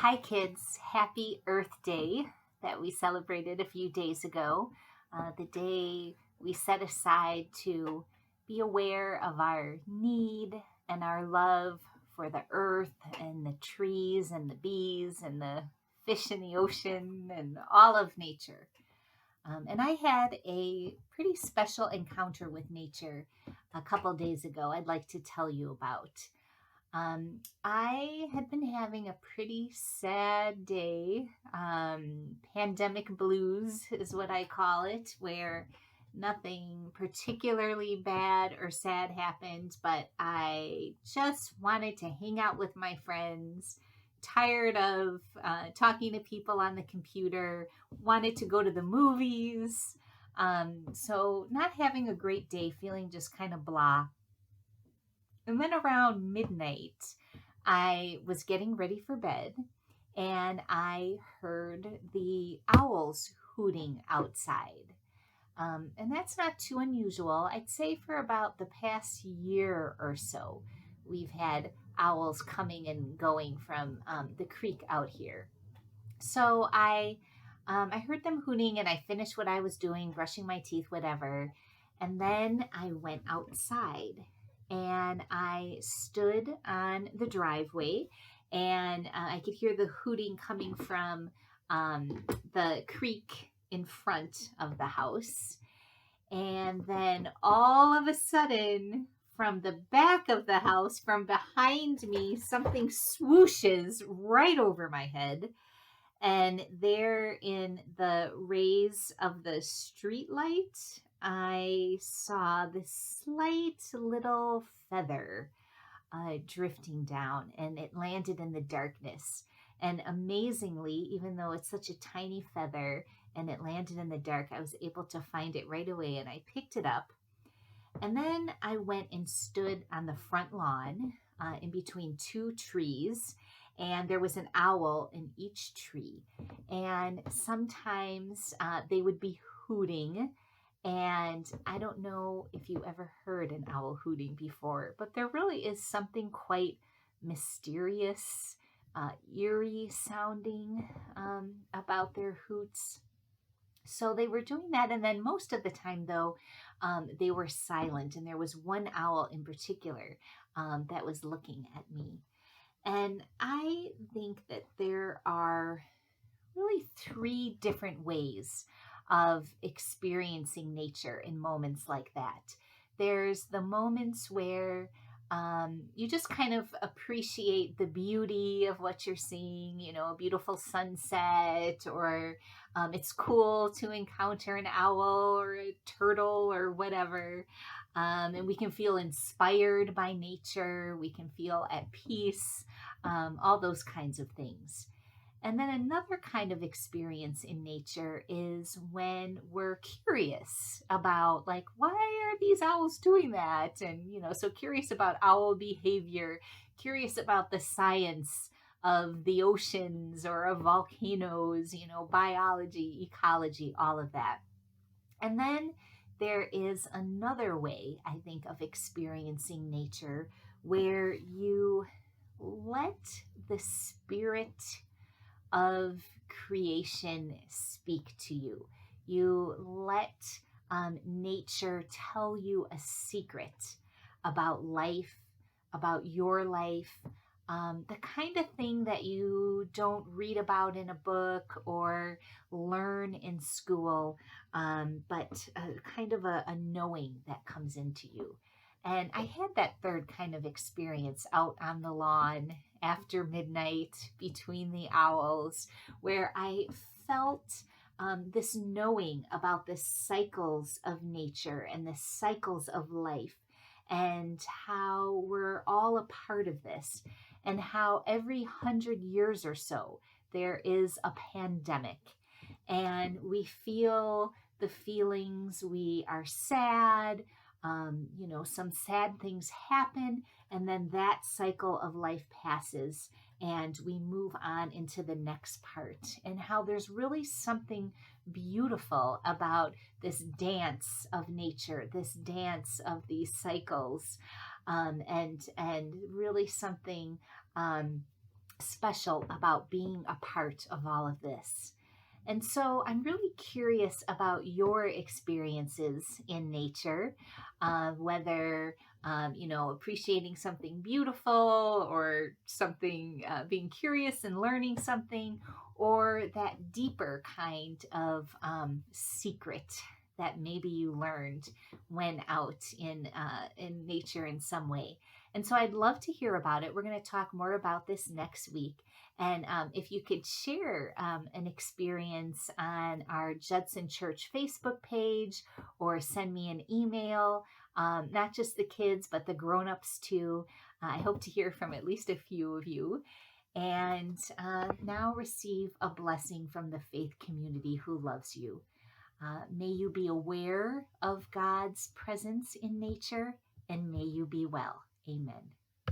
Hi, kids. Happy Earth Day that we celebrated a few days ago. The day we set aside to be aware of our need and our love for the earth and the trees and the bees and the fish in the ocean and all of nature. And I had a pretty special encounter with nature a couple days ago I'd like to tell you about. I had been having a pretty sad day. Pandemic blues is what I call it, where nothing particularly bad or sad happened, but I just wanted to hang out with my friends. Tired of talking to people on the computer, wanted to go to the movies. So, not having a great day, feeling just kind of blah. And then around midnight, I was getting ready for bed and I heard the owls hooting outside. And that's not too unusual. I'd say for about the past year or so, we've had owls coming and going from the creek out here. So I heard them hooting and I finished what I was doing, brushing my teeth, whatever. And then I went outside and I stood on the driveway and I could hear the hooting coming from the creek in front of the house. And then all of a sudden, from the back of the house, from behind me, something swooshes right over my head, and there in the rays of the street light, I saw this slight little feather drifting down, and it landed in the darkness. And amazingly, even though it's such a tiny feather and it landed in the dark, I was able to find it right away and I picked it up. And then I went and stood on the front lawn in between two trees, and there was an owl in each tree. And sometimes they would be hooting. And I don't know if you ever heard an owl hooting before, but there really is something quite mysterious, eerie sounding about their hoots. So they were doing that. And then most of the time, though, they were silent. And there was one owl in particular that was looking at me. And I think that there are really three different ways of experiencing nature in moments like that. There's the moments where you just kind of appreciate the beauty of what you're seeing, a beautiful sunset, or it's cool to encounter an owl or a turtle or whatever. And we can feel inspired by nature, we can feel at peace, all those kinds of things. And then another kind of experience in nature is when we're curious about, like, why are these owls doing that? And, so curious about owl behavior, curious about the science of the oceans or of volcanoes, biology, ecology, all of that. And then there is another way, I think, of experiencing nature where you let the spirit of creation speak to you. You let nature tell you a secret about life, about your life, the kind of thing that you don't read about in a book or learn in school, but kind of a knowing that comes into you. And I had that third kind of experience out on the lawn after midnight between the owls, where I felt this knowing about the cycles of nature and the cycles of life, and how we're all a part of this, and how every 100 years or so there is a pandemic, and we feel the feelings. We are sad. Some sad things happen, and then that cycle of life passes, and we move on into the next part. And how there's really something beautiful about this dance of nature, this dance of these cycles, and really something special about being a part of all of this. And so I'm really curious about your experiences in nature, whether, appreciating something beautiful or something, being curious and learning something, or that deeper kind of secret that maybe you learned when out in nature in some way. And so I'd love to hear about it. We're going to talk more about this next week. And if you could share an experience on our Judson Church Facebook page or send me an email, not just the kids, but the grown-ups too. I hope to hear from at least a few of you. And now receive a blessing from the faith community who loves you. May you be aware of God's presence in nature, and may you be well. Amen.